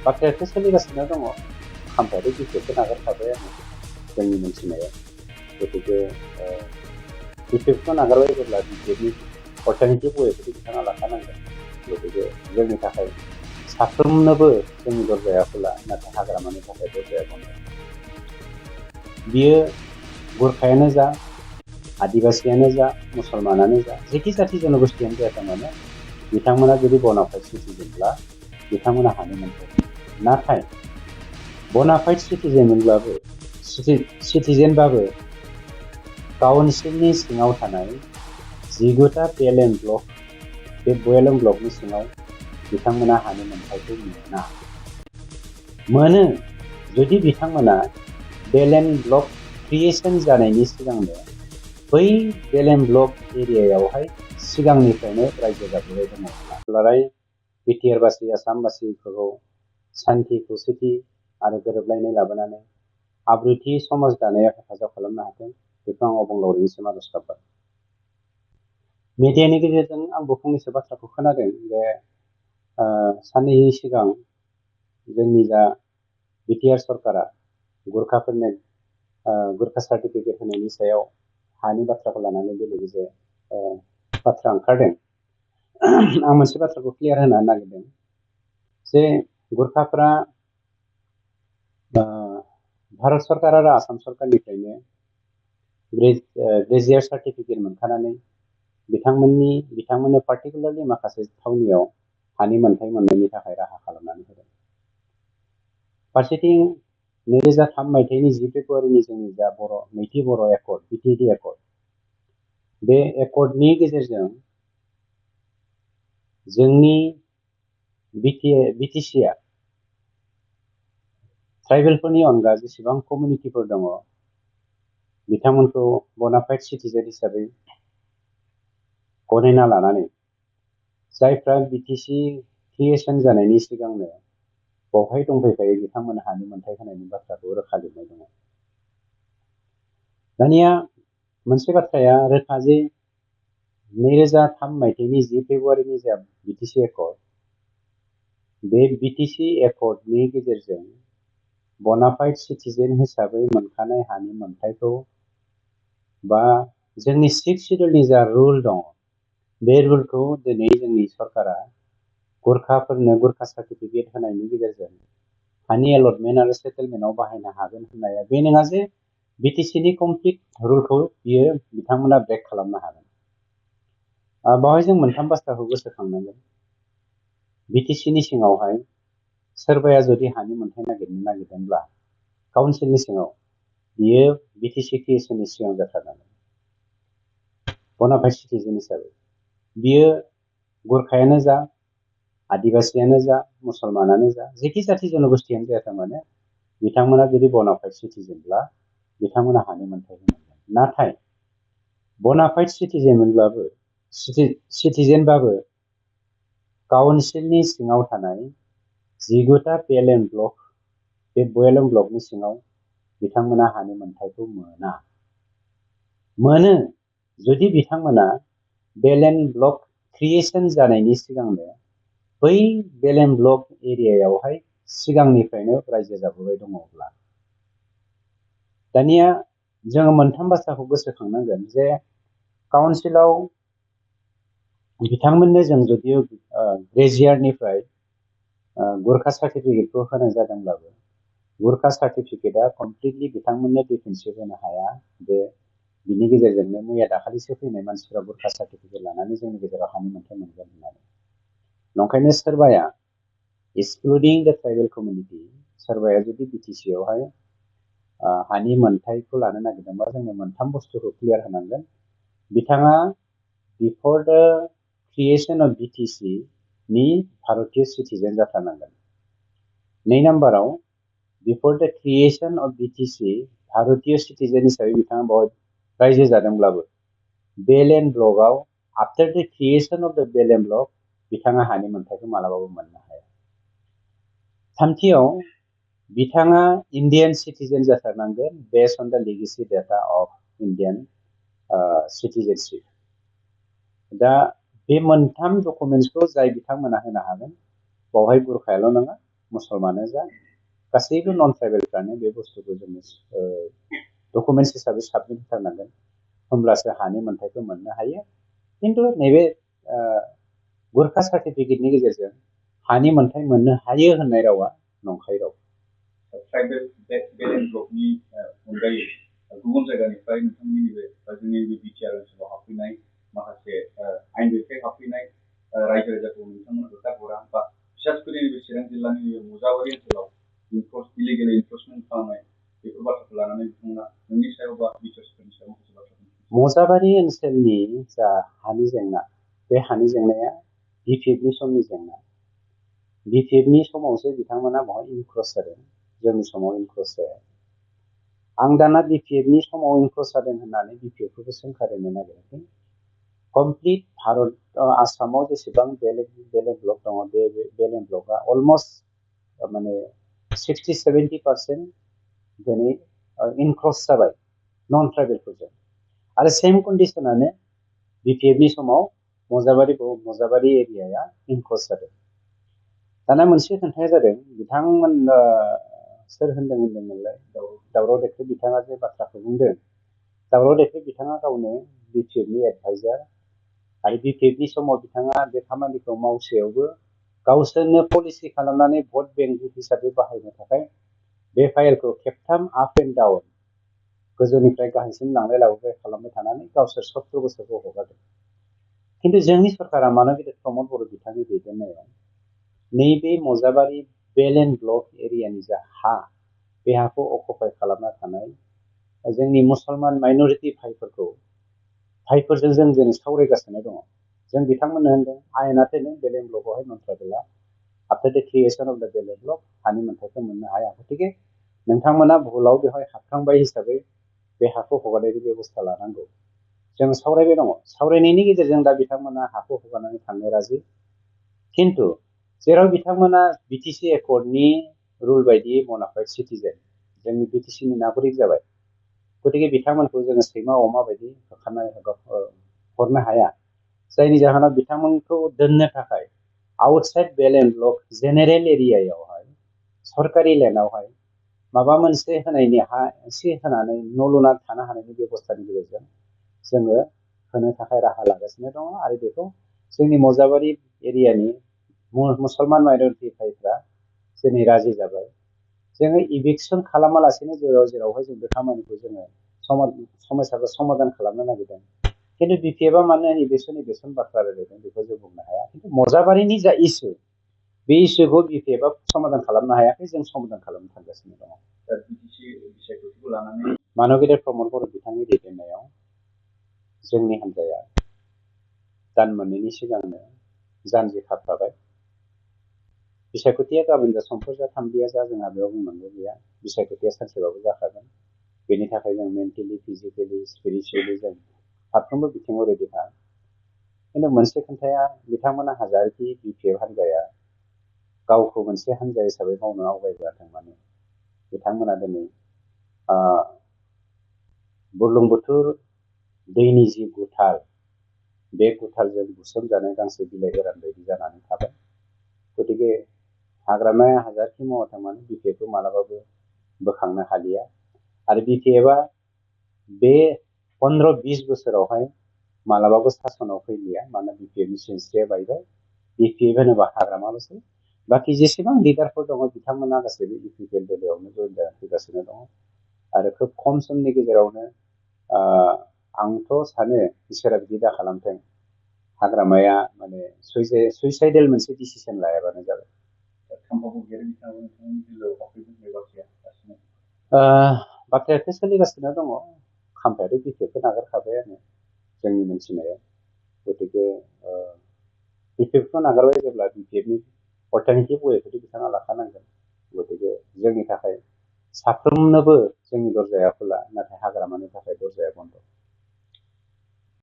बाथ्रायाथ' सोलिगासिनो दङ खाम्फायारि बिपिएफखौ नागारखाबाय आङो जोंनि मोनथिनायाव गतिके बिपिएफखौ नागारबाय जेब्ला बिपिएफनि अल्टारनेटिभ वेखौथ' बिथाङा लाखानांगोन गतिके जोंनि थाखाय साफ्रोमनोबो जोंनि दरजाया खुला नाथाय हाग्रामानि थाखाय दरजाया बन्द बियो गुरखायानो जा आदिबासियानो जा मुसलमानानो जा जेखि जाथि जनगोष्ठियानो जायाथों मानो बिथांमोना जुदि बनाफाइड सिटिजेनब्ला बिथांमोना हानो मोनथाय नाथाय बनाफाइड सिटिजेनबाबो काउन्सिलनि सिङाव थानाय 19टा BLM ब्लक बे BLM ब्लकनि सिङाव बिथांमोना हानो मोनथायखौ मोनो जुदि बिथांमोना BLM ब्लक क्रिएशन जानायनि सिगांनो बै BLM ब्लक एरियायावहाय सिगांनिफ्रायनो रायजो जाबोबाय दङब्ला दुलाराय बिटिआरबासि आसामबासिफोरखौ सान्थि खौसेथि आरो गोरोबलायनाय लाबोनानै आब्रुथि समाज दानायाव हेफाजाब खालामनो हाथों बेखौ आं अबंलावरिनिसिम आरज गाबबाय मिडियानि गेजेरजों आंबो फंनैसो बाथ्राखौ खोनादों जे साननैनि सिगां जोंनि जा बिटिआर सरकारा गुरखाफोरनो गुरखा सार्टिफिकेट होनायनि सायाव हानि बाथ्राखौ लानानै बेले-बेजे बाथ्रा ओंखारदों आं मोनसे बाथ्राखौ क्लियार होनो नागिरदों जे गुरखाफोरा भारत सरकार आरो आसाम सरकारनिफ्रायनो ग्रेजुवेट सार्टिफिकेट मोनखानानै बिथांमोननो पार्टिकुलारलि माखासे थावनियाव हानि मोनथाय मोननायनि थाखाय राहा खालामनानै होदों फारसेथिं 2003 मायथाइनि 10 फेब्रुवारिनि जोंनि जा नैथि बर' एकर्ड बिटिएडि एकर्ड बे एकर्डनि गेजेरजों जोंनि बिटिसिआ ट्राइबेलफोरनि अनगा जेसेबां कमिउनिटिफोर दङ बिथांमोनखौ बनाफाइड सिटिजेन हिसाबै गनायना लानानै जायफ्रा बिटिसि क्रिएशन जानायनि सिगांनो बावहाय दंफैखायो बिथांमोन हानि मोनथाय होनायनि बाथ्राखौ रोखा लिरनाय दङ दानिया मोनसे बाथ्राया रोखा जे 2003 मायथाइनि 10 फेब्रुवारिनि जा बिटिसि एकर्ड बे बिटिसि एकर्डनि गेजेरजों बनाफाइड सिटिजेन हिसाबै मोनखानाय हानि मोनथायखौ बा जोंनि 6 शिड्यूलनि जा रुल दङ बे रुलखौ दिनै जोंनि सरकारा गुरखाफोरनो गुरखा सार्टिफिकेट होनायनि गेजेरजों हानि एलटमेन्ट आरो सेटेलमेन्टआव बाहायनो हागोन होननाया बे नङा जे बिटिसिनि कमप्लिट रुलखौ बियो बिथांमोना ब्रेक खालामनो हागोन बावहाय जों मोनथाम बाथ्राखौ गोसोखांनांगोन बिटिसिनि सिङावहाय सोरबाया जुदि हानि मोनथाय नागिरदोंब्ला काउन्सिलनि सिङाव बियो बिटिसि क्रिएशननि सिगां जाथारनांगोन बनाफाइड सिटिजेन हिसाबै बियो गुरखायानो जा आदिबासियानो जा मुसलमानानो जा जेखि जाथि जनगोष्ठियानो जायाथों मानो बिथांमोना जुदि बनाफाइड सिटिजेनब्ला बिथांमोना हानि मोनथाय मोनगोन नाथाय बनाफाइड सिटिजेनबाबो काउन्सिलनि सिङाव थानाय 19टा BLM ब्लक बे BLM ब्लकनि सिङाव बिथांमोना हानि मोनथायखौ मोनो जुदि बिथांमोना BLM ब्लक क्रिएशन जानायनि सिगांनो बै BLM ब्लक एरियायावहाय सिगांनिफ्रायनो रायजो जाबोबाय दङब्ला दानिया जोङो मोनथाम बाथ्राखौ गोसोखांनांगोन जे काउन्सिलाव बिथांमोननो जों जुदि ग्रेजुवेटनिफ्राय गुरखा सार्टिफिकेटखौ होनाय जादोंब्लाबो गुरखा सार्टिफिकेटआ कमप्लिटलि बिथांमोननो डिफेन्सिभ होनो हाया जे बिनि गेजेरजोंनो मैया दाखालिसो फैनाय मानसिफोरा गुरखा सार्टिफिकेट लानानै जोंनि गेजेराव हानि मोनथाय मोनगोन होननानै नंखायनो सोरबाया एक्सक्लुडिं द ट्राइबेल कमिउनिटि सोरबाया जुदि बिटिसिआवहाय हानि मोनथायखौ लानो नागिरदोंबा जोङो मोनथाम बुस्थुखौ क्लियार होनांगोन बिथाङा बिफोर द क्रिएशन अफ बिटिसि नि भारतीय सिटिजेन जाथारनांगोन 2 नाम्बाराव before the creation of BTC भारतीय सिटिजेन हिसाबै बिथाङा बाव रायजो जादोंब्लाबो BLM ब्लकआव after the creation of the BLM block बिथाङा हानि मोनथायखौ मालाबाबो मोननो हाया थामथियाव बिथाङा इन्डियान सिटिजेन जाथारनांगोन based on the legacy data of Indian citizenship दा बे मोनथाम डकुमेन्ट्सखौ जाय बिथांमोना होनो हागोन बावहाय गुरखायाल' नङा मुसलमानानो जा गासैबो नन ट्राइबेलफ्रानो बे बुस्थुखौ जोङो डकुमेन्टस हिसाबै साबमिट होथारनांगोन होमब्लासो हानि मोन्थायखौ मोननो हायो खिन्थु नैबे गुरखा सार्टिफिकेटनि गेजेरजों हानि मोन्थाय मोननो हायो होननाय रावा नंखाय राव ट्राइबेल बेलेन्स ब्लकनि अनगायै गुबुन जायगानिफ्राय नोंथांमोननि नैबे जोंनि बिटिआर ओनसोलाव हाबफैनाय माखासे आयेन बेरेखायै हाबफैनाय रायजो राजाखौ नोंथांमोना होखारहरा बा बिसेसकरि नैबे चिरां जिल्लानि मुजाबारि ओनसोलाव इलिगेल इनफर्समेन्ट खालामनाय बेफोर बाथ्राखौ लानानै बिथांमोना नोंनि सायाव बा बिटिआरनि सायाव माखासे बाथ्रा मुजाबारि ओनसोलनि जा हानि जेंना बे हानि जेंनाया बिपिएफनि समनि जेंना बिपिएफनि समावसो बिथांमोना बेवहाय इनक्ल'स जादों जोंनि समाव इनक्ल'स जाया आं दाना बिपिएफनि समाव इनक्ल'स जादों होननानै बिपिएफखौबो सोंखारिनो नागिराखै कमप्लिट भारत आसामाव जेसेबां बेलेग ब्लक दङ बे बेलेग ब्लकआ अलमस्ट माने 60-70% दिनै इनक्ल'स जाबाय नन ट्राइबेलफोरजों आरो सेम कन्डिशनानो बिपिएफनि समाव मजाबारि एरियाया इनक्ल'स जादों दाना मोनसे खोन्थाया जादों बिथांमोन सोर होनदोंमोनलाय दावराव देख्रेब बिथाङा जे बाथ्राखौ बुंदों दावराव देख्रेब बिथाङा गावनो बिपिएफनि एडभाइजार आरो बिपिएफनि समाव बिथाङा बे खामानिखौ मावसेयावबो गावसोरनो पलिसि खालामनानै भट बेंक हिसाबै बाहायनो थाखाय बे फाइलखौ खेबथाम आप एन्ड डाउन गोजौनिफ्राय गाहायसिम लांलाय लाबोलाय खालामबाय थानानै गावसोर 70 बोसोरखौ हगारदों खिन्थु जोंनि सरकारा मानो गेदेर प्रमद बर' बिथांनि दैदेननायाव नैबे मजाबारि बेलेन ब्लक एरियानि जा हा बे हाखौ अकुपाय खालामना थानाय जोंनि मुसलमान माइनरिटि भाइफोरजों जों दिनै सावरायगासिनो दङ जों बिथांमोननो होनदों आयेनाथ नों बेलेन ब्लकआवहाय नन ट्राइबेला आफ्टार द क्रिएशन अफ द बेलेन ब्लक हानि मोन्थायखौ मोननो हाया गतिके नोंथांमोना भुलाव बेवहाय हाबखांबाय हिसाबै बे हाखौ हगारनायनि बेबस्था लानांगौ जों सावरायबाय दङ सावरायनायनि गेजेरजों दा बिथांमोना हाखौ हगारनानै थांनो राजि खिन्थु जेराव बिथांमोना बिटिसि एकर्डनि रुल बायदियै बनाफाइड सिटिजेन जोंनि बिटिसिनि नागरिक जाबाय गतिके बिथांमोनखौ जोङो सैमा अमा बायदि होखारनानै हरनो हाया जायनि जाहोनाव बिथांमोनखौ दोननो थाखाय आउटसाइड बेलेन ब्लक जेनेरेल एरियायावहाय सरकारि लेन्डआवहाय माबा मोनसे होनायनि हा एसे होनानै न' लुना थानो हानायनि बेबस्थानि गेजेरजों जोङो होनो थाखाय राहा लागासिनो दङ आरो बेखौ जोंनि मजाबारि एरियानि मुसलमान माइनरिटि भाइफ्रा दिनै राजि जाबाय जोङो इभिकसन खालामालासेनो जेरावहाय जों बे खामानिखौ जोङो समस्याखौ समाधान खालामनो नागिरदों खिन्थु बिपिएफआ मानो इभिकसन बाथ्रा रायलायदों बेखौ जों बुंनो हाया खिन्थु मजाबारिनि जा इसु बे इसुखौ बिपिएफआ समाधान खालामनो हायाखै जों समाधान खालामनो थांगासिनो दङ मानगेदेर प्रमद बर' बिथांनि दैदेननायाव जोंनि हान्जाया दान मोननैनि सिगांनो जानजि खाफ्राबाय बिसायख'थिया गाबोन जा समफोर जा थामबिया जा जोंहा बेयाव बुंनांगौ गैया बिसायख'थिया सानसेबाबो जाखागोन बेनि थाखाय जों मेन्टेलि फिजिकेलि स्पिरिचुवेलि जों फारफ्रोमबो बिथिङाव रेडिखा खिन्थु मोनसे खोन्थाया बिथांमोना हाजारखि बिपिएफ हान्जाया गावखौ मोनसे हान्जा हिसाबै मावनो आवगायबोआथों मानो बिथांमोना दिनै बुरलुंबुथुर दैनि जि गुथाल बे गुथालजों बुसोमजानाय गांसे बिलाइ गोरान बायदि जानानै थाबाय गतिके हाग्रामाया हाजारखि मावाथों मानो बिपिएफखौ मालाबाबो बोखांनो हालिया आरो बिपिएफआ बे 15-20 बोसोरावहाय मालाबाबो सासनाव फैलिया मानो बिपिएफनि सिनस्रिया बायबाय बिपिएफ होनोबा हाग्रामाल'सै बाखि जेसेबां लिडारफोर दङ बिथांमोना गासैबो इउपिपिएल बेलायावनो जइन जानानै फैगासिनो दङ आरो खोब खम समनि गेजेरावनो आंथ' सानो इसोरा बिदि दा खालामथों हाग्रामाया माने सुइसाइडेल मोनसे डिसिसन लायाबानो जाबाय बाथ्रायाथ' सोलिगासिनो दङ खाम्फायाथ' बिपिएफखौ नागारखाबायानो जोंनि मोनथिनायाव गतिके बिपिएफखौ नागारबाय जेब्ला बिपिएफनि अल्टारनेटिभ वेखौथ' बिथाङा लाखानांगोन गतिके जोंनि थाखाय साफ्रोमनोबो जोंनि दरजाया खुला नाथाय हाग्रामानि थाखाय दरजाया बन्द